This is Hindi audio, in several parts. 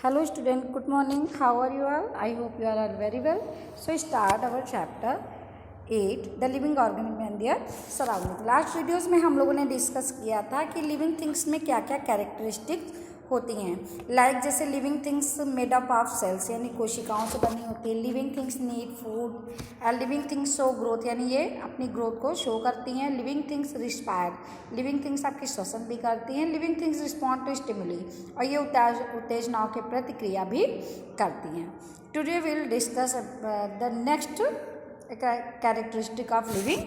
Hello student, good morning. How are you all? I hope you are all very well. So start our chapter 8 the living organism and their surrounding. Last videos में हम लोगों ने डिस्कस किया था कि लिविंग थिंग्स में क्या क्या कैरेक्टरिस्टिक्स होती हैं। लाइक जैसे living things made up of cells यानी कोशिकाओं से बनी होती है। Living things need food and living things show growth यानी ये अपनी ग्रोथ को शो करती हैं। Living things respire, living things आपकी श्वसन भी करती हैं। Living things respond to stimuli और ये उत्तेजनाओं के प्रतिक्रिया भी करती हैं। Today will discuss the next characteristic of living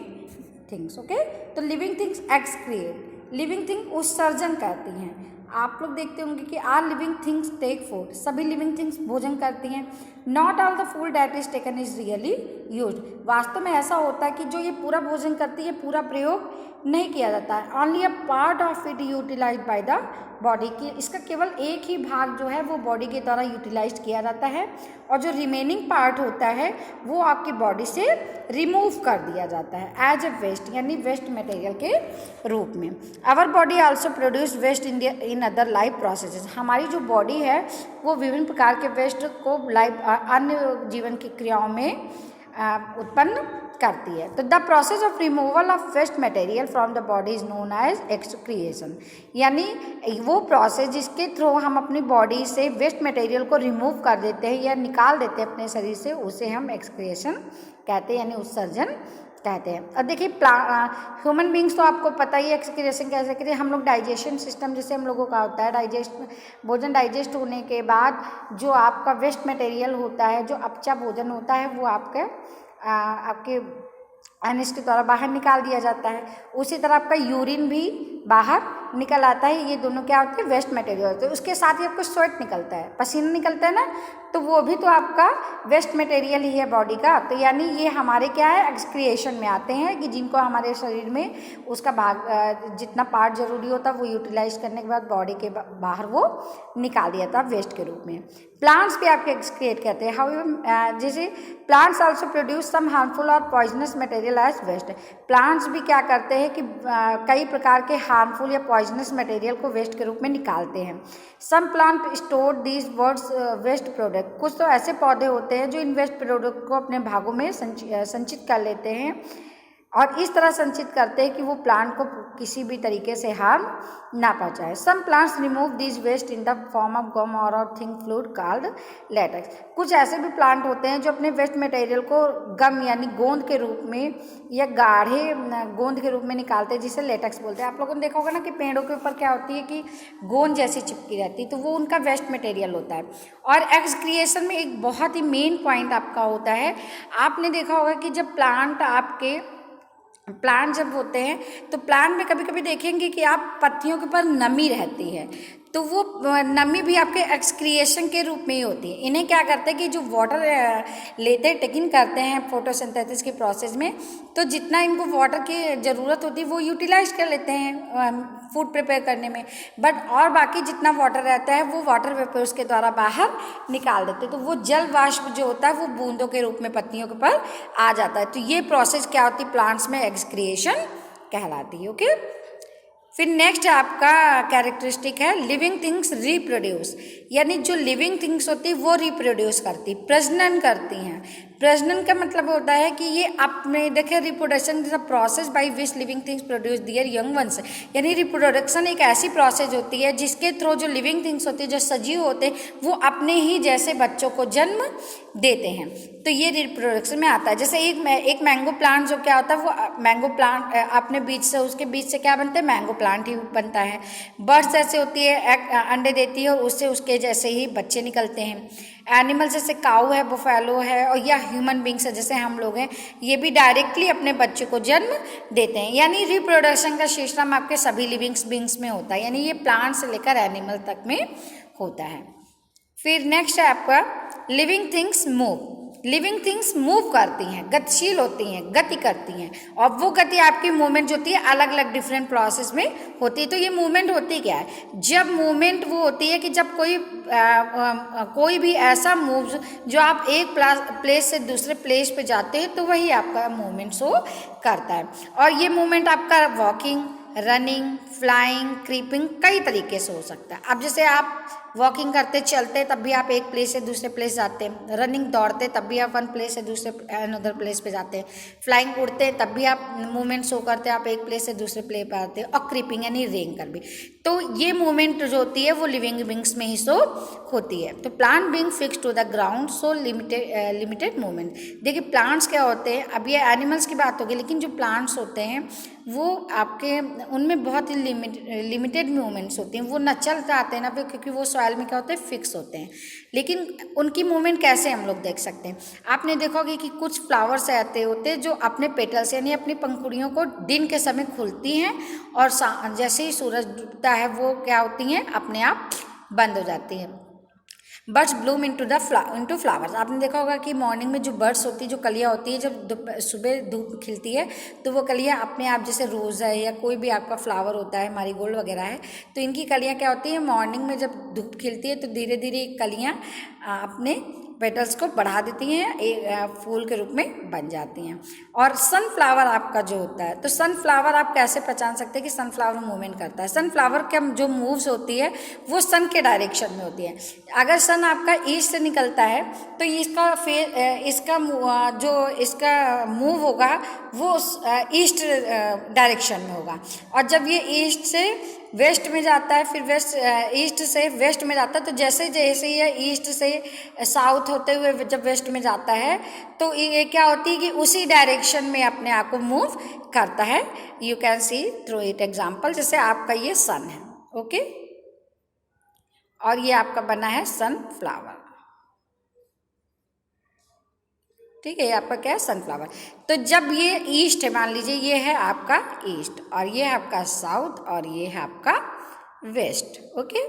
things. Okay, तो living things excrete, living thing उत्सर्जन करती हैं। आप लोग देखते होंगे कि are living things take food, सभी लिविंग थिंग्स भोजन करती हैं। Not all the food that is taken is really use, वास्तव में ऐसा होता है कि जो ये पूरा भोजन करती है पूरा प्रयोग नहीं किया जाता है। Only a part of it utilize by the body की, इसका केवल एक ही भाग जो है वो बॉडी के द्वारा यूटिलाइज किया जाता है और जो रिमेनिंग पार्ट होता है वो आपकी बॉडी से रिमूव कर दिया जाता है एज ए वेस्ट यानी वेस्ट मटेरियल के रूप में। Our body also produce waste in other life processes, हमारी जो बॉडी है वो विभिन्न प्रकार के वेस्ट को लाइफ अन्य जीवन की क्रियाओं में उत्पन्न करती है। तो the process of removal of waste material from the body is known as excretion, यानी वो प्रोसेस जिसके थ्रू हम अपनी बॉडी से वेस्ट मटेरियल को रिमूव कर देते हैं या निकाल देते हैं अपने शरीर से, उसे हम एक्सक्रिएशन कहते हैं यानी उत्सर्जन कहते हैं। अब देखिए ह्यूमन बींग्स तो आपको पता ही है एक्सक्रिएशन कैसे करते हैं। हम लोग डाइजेशन सिस्टम जैसे हम लोगों का होता है, भोजन डाइजेस्ट होने के बाद जो आपका वेस्ट मटेरियल होता है, जो अपचा भोजन होता है वो आपके एनएस के द्वारा बाहर निकाल दिया जाता है। उसी तरह आपका यूरिन भी बाहर निकल आता है। ये दोनों क्या होते हैं, वेस्ट मटेरियल होते हैं। उसके साथ ही आपको स्वेट निकलता है, पसीना निकलता है ना, तो वो भी तो आपका वेस्ट मटेरियल ही है बॉडी का। तो यानी ये हमारे क्या है, एक्सक्रिएशन में आते हैं कि जिनको हमारे शरीर में उसका भाग जितना पार्ट जरूरी होता है वो यूटिलाइज करने के बाद बॉडी के बाहर वो निकाल दिया था वेस्ट के रूप में। प्लांट्स भी आपके एक्सक्रिएट करते हैं। हाउ जैसे plants also produce some harmful और poisonous material as waste, plants भी क्या करते हैं कि कई प्रकार के हार्मफुल या पॉइजनस मटेरियल को वेस्ट के रूप में निकालते हैं। Some plant store these words waste product, कुछ तो ऐसे पौधे होते हैं जो इन वेस्ट प्रोडक्ट को अपने भागों में संचित कर लेते हैं और इस तरह संचित करते हैं कि वो प्लांट को किसी भी तरीके से हार्म ना पहुंचाए। Some plants remove this waste in the form of gum और थिन फ्लूइड कॉल्ड लेटेक्स, कुछ ऐसे भी प्लांट होते हैं जो अपने वेस्ट मटेरियल को गम यानी गोंद के रूप में या गाढ़े गोंद के रूप में निकालते हैं जिसे लेटेक्स बोलते हैं। आप लोगों ने देखा होगा ना कि पेड़ों के ऊपर क्या होती है कि गोंद जैसी चिपकी रहती है, तो वो उनका वेस्ट मटेरियल होता है। और एक्सक्रिएशन में एक बहुत ही मेन पॉइंट आपका होता है, आपने देखा होगा कि जब प्लांट जब होते हैं तो प्लांट में कभी कभी देखेंगे कि आप पत्तियों के ऊपर नमी रहती है, तो वो नमी भी आपके एक्सक्रिएशन के रूप में ही होती है। इन्हें क्या करते हैं कि जो वाटर लेते हैं टेक इन करते हैं फोटोसिंथेसिस के प्रोसेस में, तो जितना इनको वाटर की ज़रूरत होती है वो यूटिलाइज कर लेते हैं फूड प्रिपेयर करने में, बट और बाकी जितना वाटर रहता है वो वाटर वेपर्स के द्वारा बाहर निकाल देते हैं। तो वो जल वाष्प जो होता है वो बूंदों के रूप में पत्तियों के ऊपर आ जाता है। तो ये प्रोसेस क्या होती है, प्लांट्स में एक्सक्रिएशन कहलाती है। ओके, फिर नेक्स्ट आपका कैरेक्टरिस्टिक है लिविंग थिंग्स रिप्रोड्यूस, यानी जो लिविंग थिंग्स होती है वो रिप्रोड्यूस करती, प्रजनन करती हैं। प्रजनन का मतलब होता है कि ये अपने देखे reproduction is a process by which living things produce their young ones, यानी रिप्रोडक्शन एक ऐसी प्रोसेस होती है जिसके थ्रू जो लिविंग थिंग्स होती है, जो सजीव होते हैं, वो अपने ही जैसे बच्चों को जन्म देते हैं। तो ये रिप्रोडक्शन में आता है। जैसे एक मैंगो प्लांट जो क्या होता है, वो मैंगो प्लांट अपने बीज से, उसके बीज से क्या बनता है, मैंगो प्लांट ही बनता है। बर्ड्स ऐसे होती है, अंडे देती है और उससे उसके जैसे ही बच्चे निकलते हैं। एनिमल जैसे काऊ है, बुफेलो है और या ह्यूमन बींग्स है जैसे हम लोग हैं, ये भी डायरेक्टली अपने बच्चे को जन्म देते हैं। यानी रिप्रोडक्शन का सिस्टम आपके सभी लिविंग बींग्स में होता है, यानी ये प्लांट से लेकर एनिमल तक में होता है। फिर नेक्स्ट है आपका living things move, living things move करती हैं, गतिशील होती हैं, गति करती हैं और वो गति आपकी मूवमेंट जो होती है अलग अलग डिफरेंट प्रोसेस में होती है। तो ये मूवमेंट होती क्या है, जब मूवमेंट वो होती है कि जब कोई भी ऐसा मूव जो आप एक प्लेस से दूसरे प्लेस पे जाते हैं तो वही आपका मूवमेंट शो करता है। और ये मूवमेंट आपका वॉकिंग, रनिंग, फ्लाइंग, क्रीपिंग कई तरीके से हो सकता है। अब जैसे आप वॉकिंग करते चलते तब भी आप एक प्लेस से दूसरे प्लेस जाते हैं, रनिंग दौड़ते तब भी आप वन प्लेस से दूसरे अनदर प्लेस पे जाते हैं, फ्लाइंग उड़ते तब भी आप मूवमेंट शो करते हैं, आप एक प्लेस से दूसरे प्लेस पे आते हैं, और क्रीपिंग यानी रेंग कर भी। तो ये मूवमेंट जो होती है वो लिविंग बींग्स में ही शो होती है। तो plant being fix to the ground so limited movement. देखिए प्लांट्स क्या होते हैं, अब ये एनिमल्स की बात होगी, लेकिन जो प्लांट्स होते हैं वो आपके उनमें बहुत ही लिमिटेड मूवमेंट्स होती हैं, वो न चल जाते हैं ना, क्योंकि वो सॉइल में क्या होते हैं, फिक्स होते हैं। लेकिन उनकी मूवमेंट कैसे हम लोग देख सकते हैं, आपने देखोगे कि कुछ फ्लावर्स ऐसे होते हैं जो अपने पेटल्स यानी अपनी पंखुड़ियों को दिन के समय खुलती हैं और जैसे ही सूरज डूबता है वो क्या होती हैं, अपने आप बंद हो जाती हैं। Birds Bloom into flowers. आपने देखा होगा कि मॉर्निंग में जो बर्ड्स होती है, जो कलियाँ होती है, जब सुबह धूप खिलती है तो वो कलियाँ अपने आप, जैसे रोज़ है या कोई भी आपका फ्लावर होता है, मैरीगोल्ड वगैरह है, तो इनकी कलियाँ क्या होती है, मॉर्निंग में जब धूप खिलती है तो धीरे धीरे कलियाँ अपने पेटल्स को बढ़ा देती हैं, एक फूल के रूप में बन जाती हैं। और सनफ्लावर आपका जो होता है, तो सनफ्लावर आप कैसे पहचान सकते हैं कि सनफ्लावर मूवमेंट करता है। सनफ्लावर के जो मूव्स होती है वो सन के डायरेक्शन में होती है। अगर सन आपका ईस्ट से निकलता है तो इसका मूव होगा वो ईस्ट डायरेक्शन में होगा, और जब ये ईस्ट से वेस्ट में जाता है, फिर ईस्ट से वेस्ट में जाता है, तो जैसे जैसे ये ईस्ट से साउथ होते हुए जब वेस्ट में जाता है तो ये क्या होती है कि उसी डायरेक्शन में अपने आप को मूव करता है। You can see through it example, जैसे आपका ये सन है, ओके, और ये आपका बना है सनफ्लावर, ठीक है, ये आपका क्या है, सनफ्लावर। तो जब ये ईस्ट है, मान लीजिए ये है आपका ईस्ट और ये है आपका साउथ और ये है आपका वेस्ट, ओके।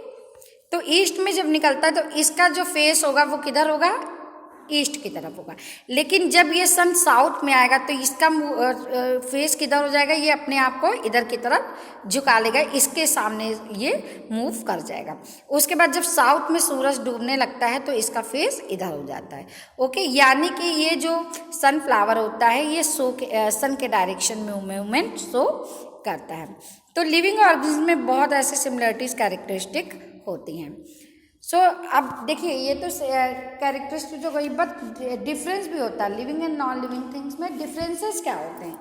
तो ईस्ट में जब निकलता है तो इसका जो फेस होगा वो किधर होगा, ईस्ट की तरफ होगा। लेकिन जब ये सन साउथ में आएगा तो इसका फेस किधर हो जाएगा, ये अपने आप को इधर की तरफ झुका लेगा, इसके सामने ये मूव कर जाएगा। उसके बाद जब साउथ में सूरज डूबने लगता है तो इसका फेस इधर हो जाता है, ओके। यानी कि ये जो सनफ्लावर होता है ये सन के डायरेक्शन में मूवमेंट शो करता है। तो लिविंग ऑर्गेनिज्म में बहुत ऐसे सिमिलरिटीज कैरेक्टरिस्टिक होती हैं। सो अब देखिए ये तो कैरेक्टरिस्टिक जो गई, बट डिफरेंस भी होता है living and non living things में। डिफरेंसेस क्या होते हैं,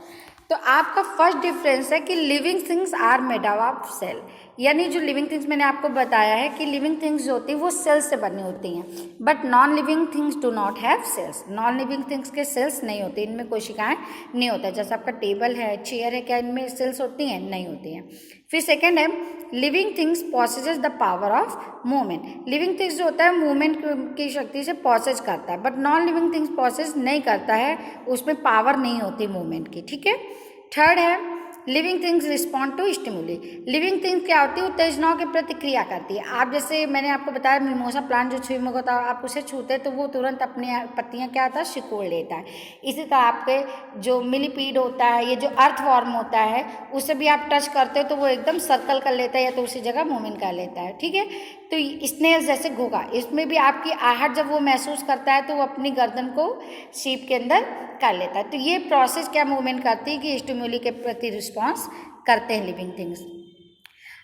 तो आपका फर्स्ट डिफरेंस है कि living things are made of cell, यानी जो लिविंग थिंग्स मैंने आपको बताया है कि लिविंग थिंग्स जो होती है वो सेल से बनी होती हैं, but non living things do not have cells. Non living things के सेल्स नहीं होते, इनमें कोशिकाएं नहीं होता। जैसे आपका टेबल है, चेयर है, क्या इनमें सेल्स होती हैं, नहीं होती हैं। फिर सेकेंड है living things possesses the power of movement. Living things जो होता है मूवमेंट की शक्ति से पॉसेज करता है, बट नॉन लिविंग थिंग्स पॉसेज नहीं करता है, उसमें पावर नहीं होती मूवमेंट की, ठीक है। थर्ड है living things respond to stimuli. Living things क्या होती है, उत्तेजनाओं की प्रतिक्रिया करती है। आप जैसे मैंने आपको बताया मिमोसा प्लांट जो छुई में होता है, आप उसे छूते हैं तो वो तुरंत अपनी पत्तियां क्या होता है, सिकोड़ लेता है। इसी तरह आपके जो मिलीपीड होता है, ये जो अर्थवॉर्म होता है, उसे भी आप टच करते हो तो वो एकदम सर्कल कर लेता है या तो उसी जगह मूवमेंट कर लेता है, ठीक है। तो स्नेल जैसे घोगा, इसमें भी आपकी आहट जब वो महसूस करता है तो वो अपनी गर्दन को शीप के अंदर कर लेता है। तो ये प्रोसेस क्या मूवमेंट करती है कि स्टिमुली के प्रति रिस्पॉन्स करते हैं living things.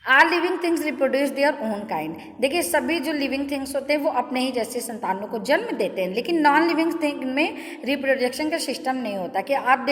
Are living things reproduce their own kind. देखिए सभी जो लिविंग थिंग्स होते हैं वो अपने ही जैसे संतानों को जन्म देते हैं, लेकिन नॉन लिविंग थिंग में रिप्रोडक्शन का सिस्टम नहीं होता कि आप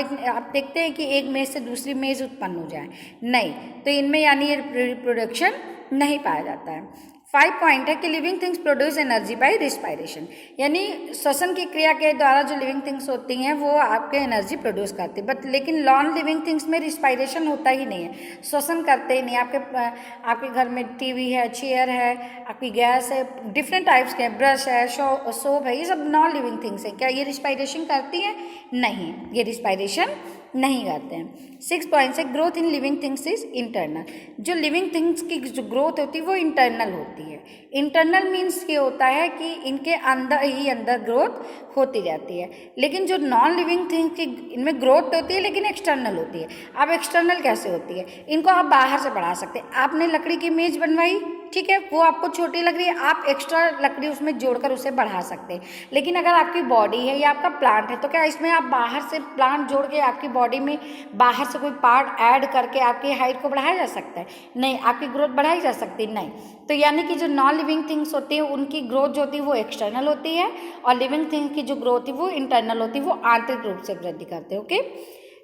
देखते हैं कि एक मेज से दूसरी मेज उत्पन्न हो जाए, नहीं, तो इनमें यानी रिप्रोडक्शन नहीं पाया जाता है। 5 पॉइंट है कि living things produce energy by respiration, यानी श्वसन की क्रिया के द्वारा जो लिविंग थिंग्स होती हैं वो आपके एनर्जी प्रोड्यूस करती है, बट लेकिन नॉन लिविंग थिंग्स में रिस्पायरेशन होता ही नहीं है, श्वसन करते ही नहीं। आपके घर में टीवी है, चेयर है, आपकी गैस है, डिफरेंट टाइप्स के, ब्रश है, सोप है, ये सब नॉन लिविंग थिंग्स है। क्या ये रिस्पायरेशन करती हैं? नहीं, ये रिस्पायरेशन नहीं करते हैं। 6 पॉइंट्स है growth in living things is internal. जो लिविंग थिंग्स की जो ग्रोथ होती है वो इंटरनल होती है। इंटरनल मीन्स ये होता है कि इनके अंदर ही अंदर ग्रोथ होती रहती है, लेकिन जो नॉन लिविंग थिंग्स की इनमें ग्रोथ होती है लेकिन एक्सटर्नल होती है। अब एक्सटर्नल कैसे होती है, इनको आप बाहर से बढ़ा सकते हैं। आपने लकड़ी की मेज बनवाई, ठीक है, वो आपको छोटी लग रही है, आप एक्स्ट्रा लकड़ी उसमें जोड़कर उसे बढ़ा सकते हैं। लेकिन अगर आपकी बॉडी है या आपका प्लांट है तो क्या इसमें आप बाहर से प्लांट जोड़ के आपकी बॉडी में बाहर से कोई पार्ट ऐड करके आपकी हाइट को बढ़ाया जा सकता है? नहीं। आपकी ग्रोथ बढ़ाई जा सकती है? नहीं। तो यानी कि जो नॉन लिविंग थिंग्स होती है उनकी ग्रोथ जो होती है वो एक्सटर्नल होती है, और लिविंग थिंग की जो ग्रोथ है वो इंटरनल होती है, वो आंतरिक रूप से वृद्धि करते हैं। Okay,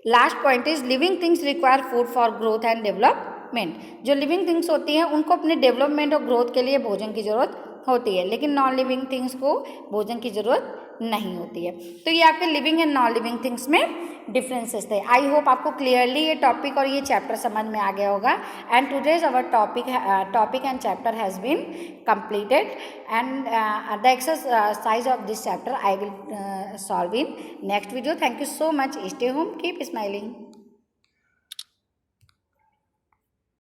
last point is living things require food for growth and development. जो लिविंग थिंग्स होती हैं उनको अपने डेवलपमेंट और ग्रोथ के लिए भोजन की जरूरत होती है, लेकिन नॉन लिविंग थिंग्स को भोजन की जरूरत नहीं होती है। तो ये आपके living and non living things में डिफरेंसेस थे। आई होप आपको क्लियरली ये टॉपिक और ये चैप्टर समझ में आ गया होगा। And today's our topic and chapter has been completed, and the exercise of this chapter I will solve in next video. Thank you so much. Stay home, keep smiling.